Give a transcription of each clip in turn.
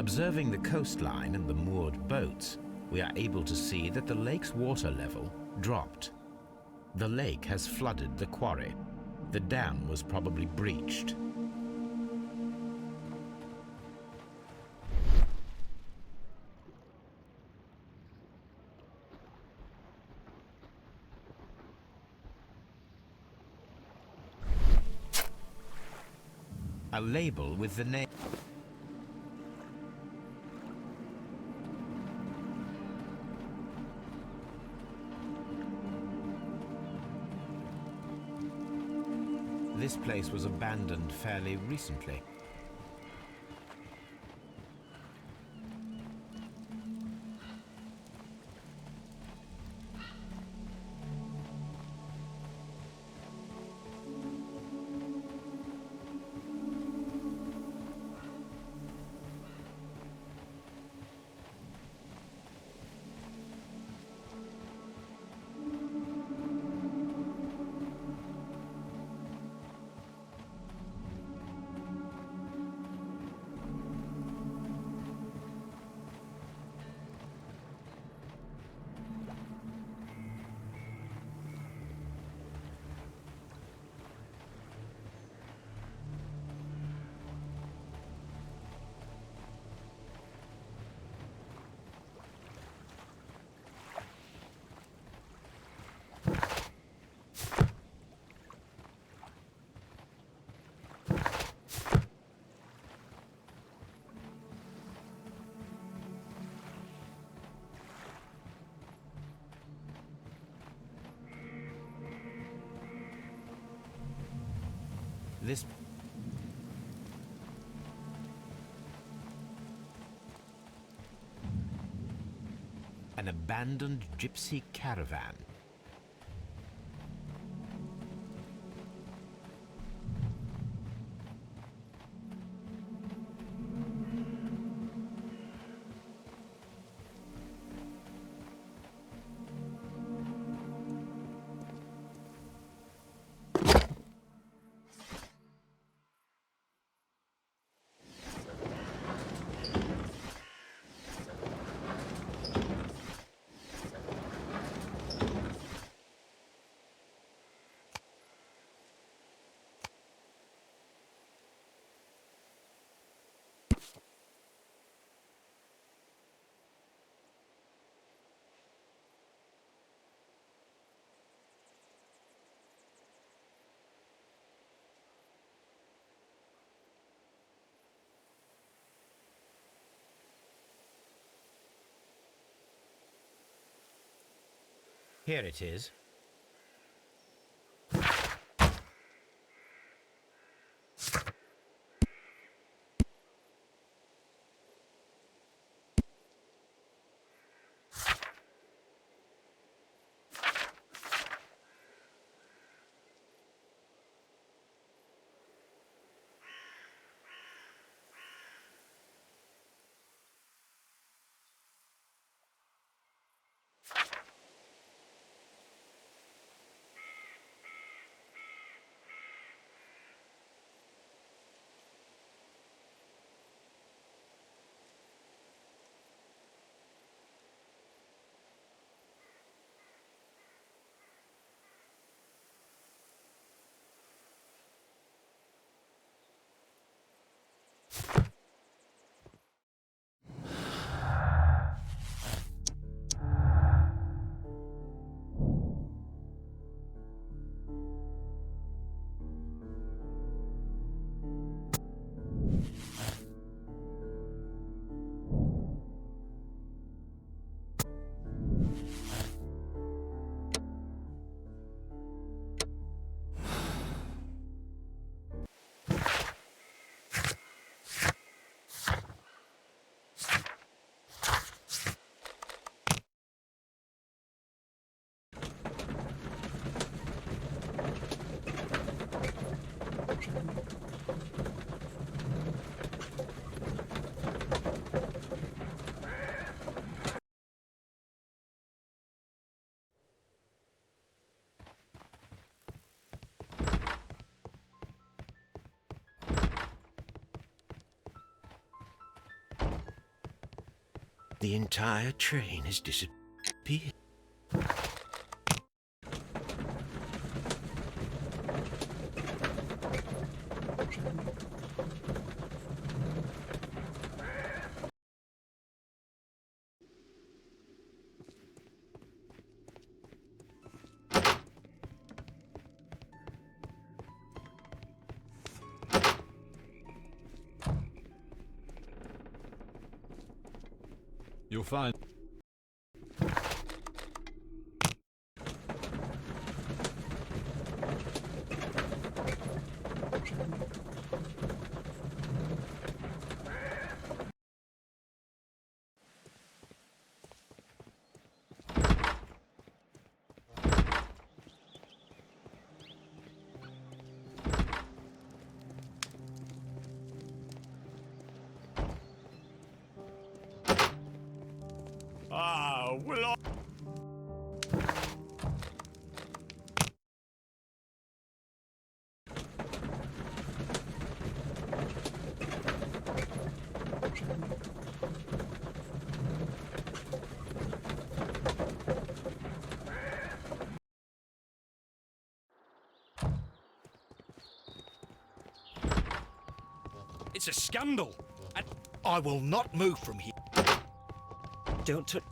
Observing the coastline and the moored boats, we are able to see that the lake's water level dropped. The lake has flooded the quarry. The dam was probably breached. A label with the name. This place was abandoned fairly recently. An abandoned gypsy caravan. Here it is. The entire train has disappeared. You'll find... Ah, will I... It's a scandal, and I will not move from here. Don't touch.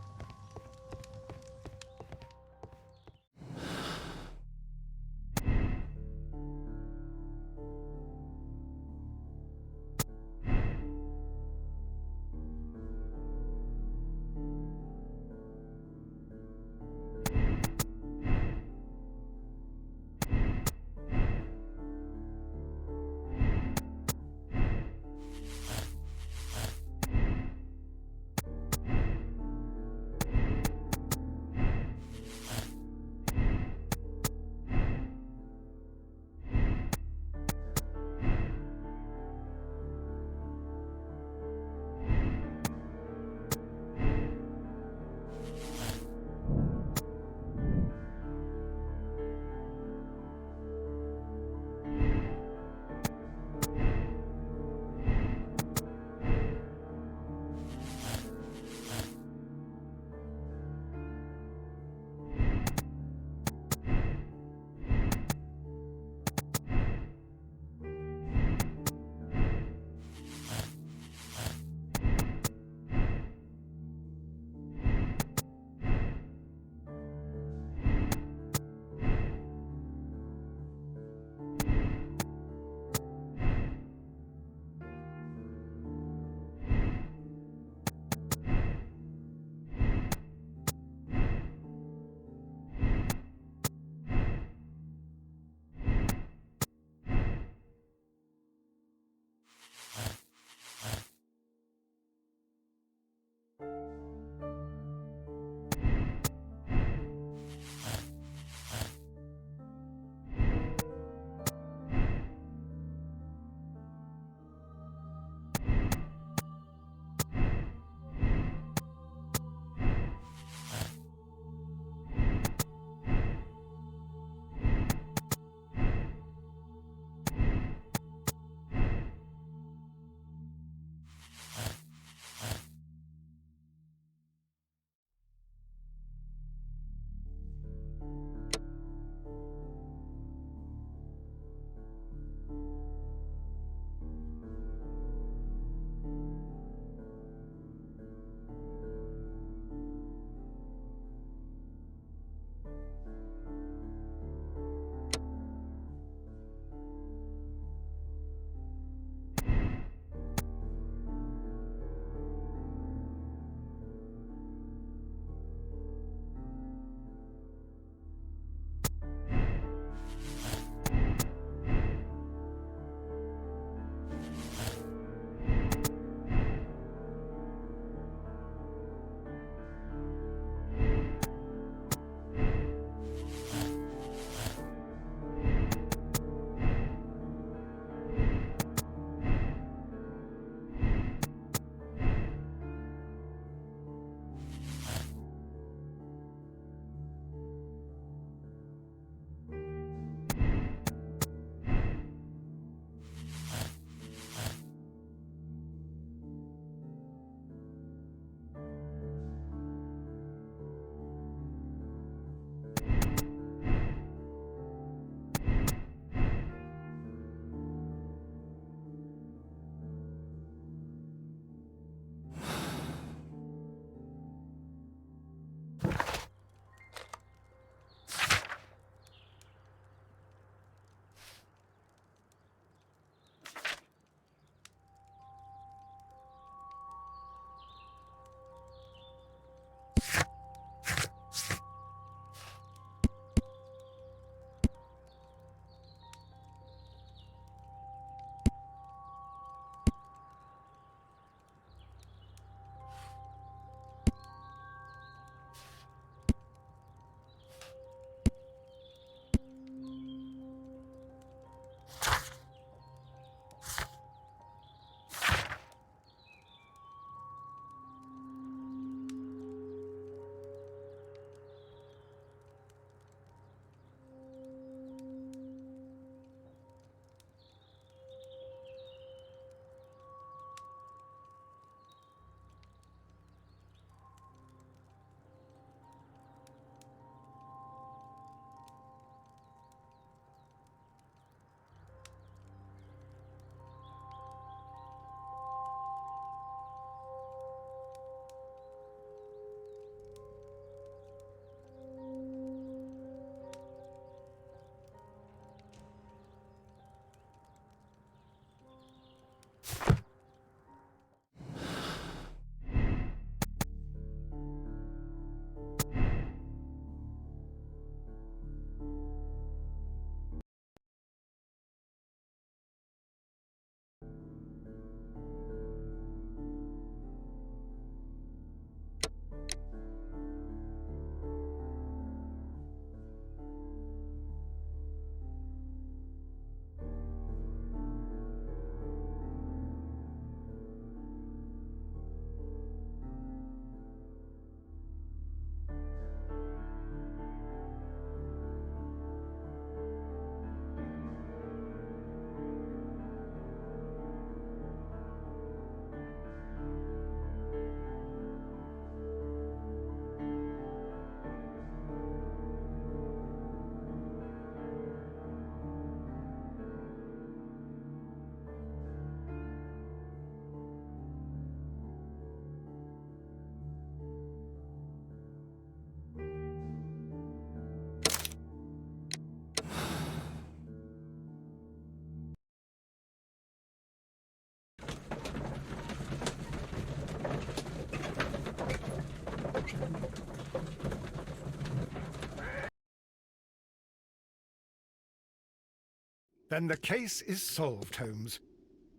Then the case is solved, Holmes.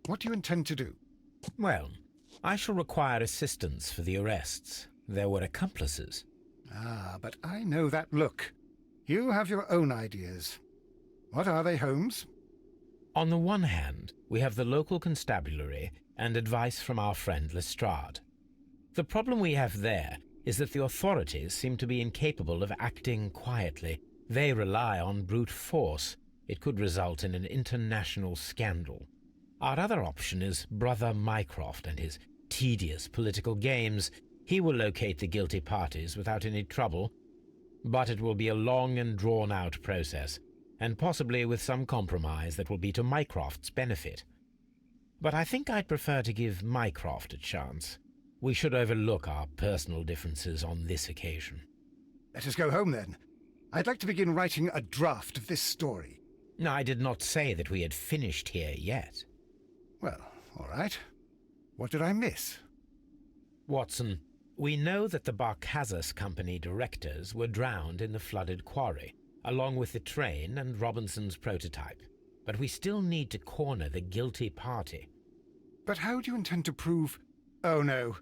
What do you intend to do? Well, I shall require assistance for the arrests. There were accomplices. Ah, but I know that look. You have your own ideas. What are they, Holmes? On the one hand, we have the local constabulary and advice from our friend Lestrade. The problem we have there is that the authorities seem to be incapable of acting quietly. They rely on brute force. It could result in an international scandal. Our other option is Brother Mycroft and his tedious political games. He will locate the guilty parties without any trouble, but it will be a long and drawn-out process, and possibly with some compromise that will be to Mycroft's benefit. But I think I'd prefer to give Mycroft a chance. We should overlook our personal differences on this occasion. Let us go home, then. I'd like to begin writing a draft of this story. I did not say that we had finished here yet. Well, all right. What did I miss? Watson, we know that the Barkazas Company directors were drowned in the flooded quarry, along with the train and Robinson's prototype. But we still need to corner the guilty party. But how do you intend to prove... Oh, no.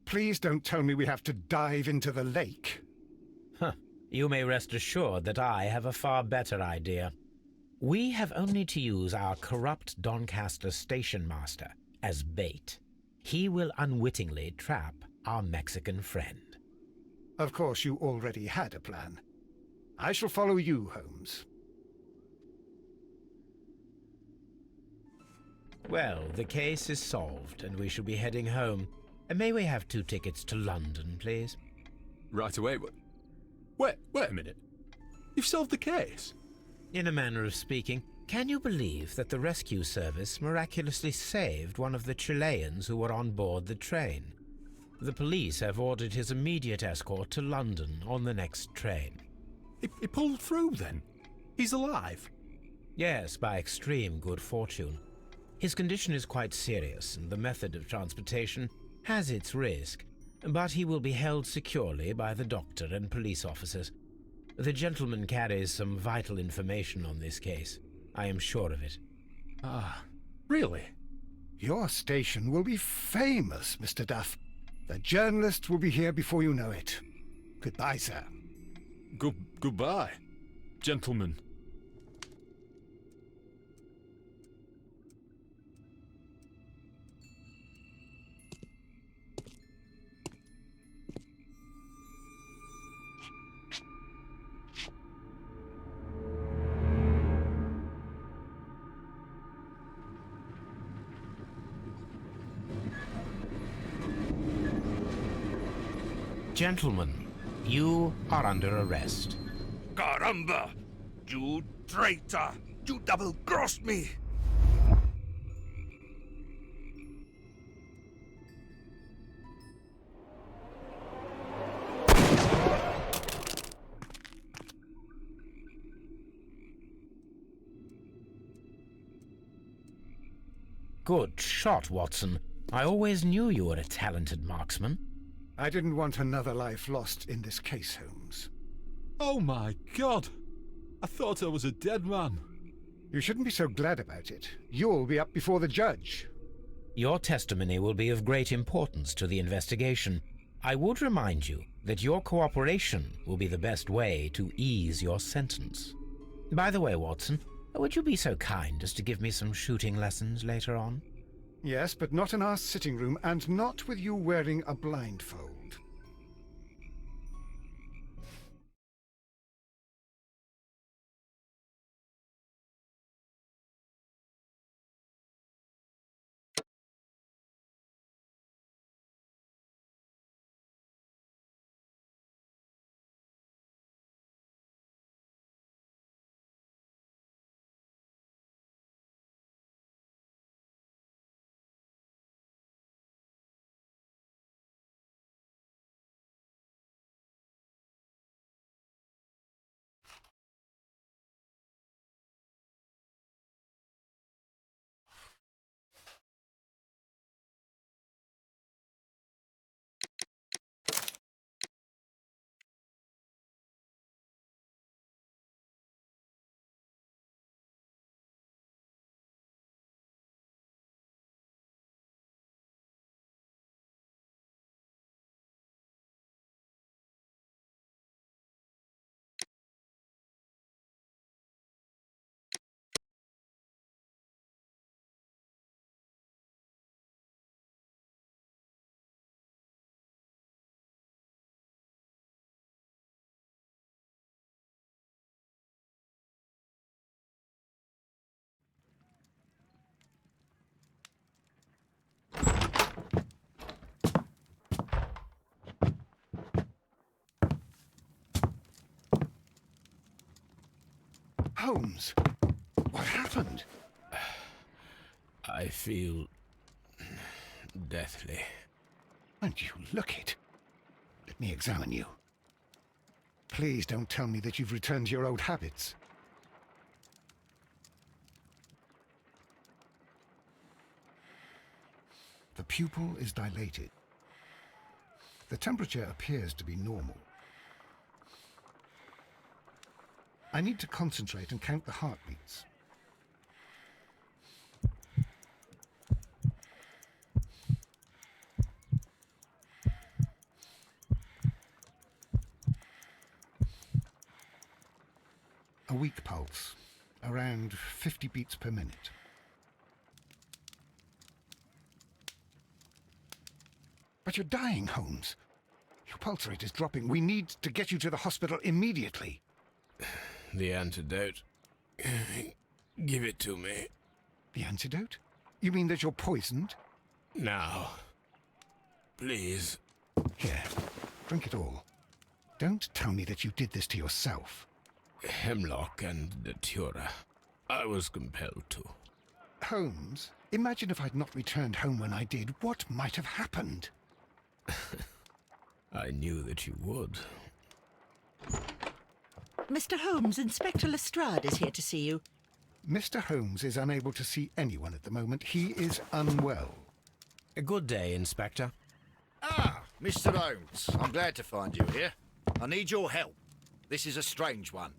Please don't tell me we have to dive into the lake. You may rest assured that I have a far better idea. We have only to use our corrupt Doncaster station master as bait. He will unwittingly trap our Mexican friend. Of course, you already had a plan. I shall follow you, Holmes. Well, the case is solved, and we shall be heading home. May we have 2 tickets to London, please? Right away. Wait a minute. You've solved the case? In a manner of speaking, can you believe that the rescue service miraculously saved one of the Chileans who were on board the train? The police have ordered his immediate escort to London on the next train. He pulled through, then? He's alive? Yes, by extreme good fortune. His condition is quite serious, and the method of transportation has its risk, but he will be held securely by the doctor and police officers. The gentleman carries some vital information on this case. I am sure of it. Ah, really? Your station will be famous, Mr. Duff. The journalists will be here before you know it. Goodbye, sir. Goodbye, gentlemen. Gentlemen, you are under arrest. Caramba! You traitor! You double-crossed me! Good shot, Watson. I always knew you were a talented marksman. I didn't want another life lost in this case, Holmes. Oh my God! I thought I was a dead man. You shouldn't be so glad about it. You'll be up before the judge. Your testimony will be of great importance to the investigation. I would remind you that your cooperation will be the best way to ease your sentence. By the way, Watson, would you be so kind as to give me some shooting lessons later on? Yes, but not in our sitting room, and not with you wearing a blindfold. Holmes, what happened? I feel deathly. And you look it. Let me examine you. Please don't tell me that you've returned to your old habits. The pupil is dilated. The temperature appears to be normal. I need to concentrate and count the heartbeats. A weak pulse, around 50 beats per minute. But you're dying, Holmes. Your pulse rate is dropping. We need to get you to the hospital immediately. The antidote. Give it to me. The antidote? You mean that you're poisoned? Now. Please. Here, drink it all. Don't tell me that you did this to yourself. Hemlock and datura. I was compelled to. Holmes, imagine if I'd not returned home when I did. What might have happened? I knew that you would. Mr. Holmes, Inspector Lestrade is here to see you. Mr. Holmes is unable to see anyone at the moment. He is unwell. A good day, Inspector. Ah, Mr. Holmes, I'm glad to find you here. I need your help. This is a strange one.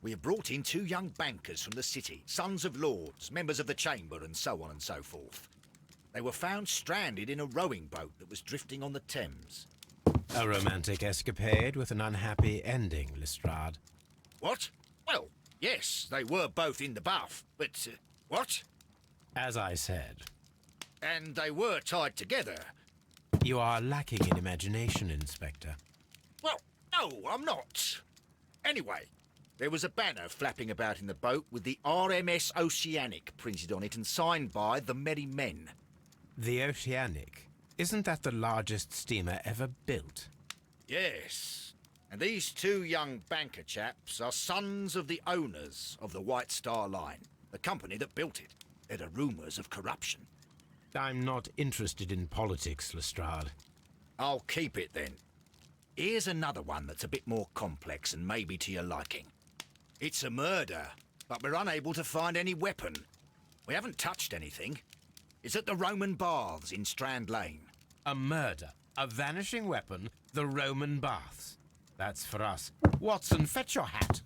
We have brought in 2 young bankers from the city, sons of lords, members of the Chamber, and so on and so forth. They were found stranded in a rowing boat that was drifting on the Thames. A romantic escapade with an unhappy ending, Lestrade. What? Well, yes, they were both in the bath, but, what? As I said, And they were tied together. you are lacking in imagination, Inspector. Well, no, I'm not. Anyway, there was a banner flapping about in the boat with the RMS Oceanic printed on it and signed by the Merry Men. The Oceanic, isn't that the largest steamer ever built? Yes. And these 2 young banker chaps are sons of the owners of the White Star Line, the company that built it. There are rumours of corruption. I'm not interested in politics, Lestrade. I'll keep it then. Here's another one that's a bit more complex and maybe to your liking. It's a murder, but we're unable to find any weapon. We haven't touched anything. It's at the Roman Baths in Strand Lane. A murder, a vanishing weapon, the Roman baths. That's for us. Watson, fetch your hat.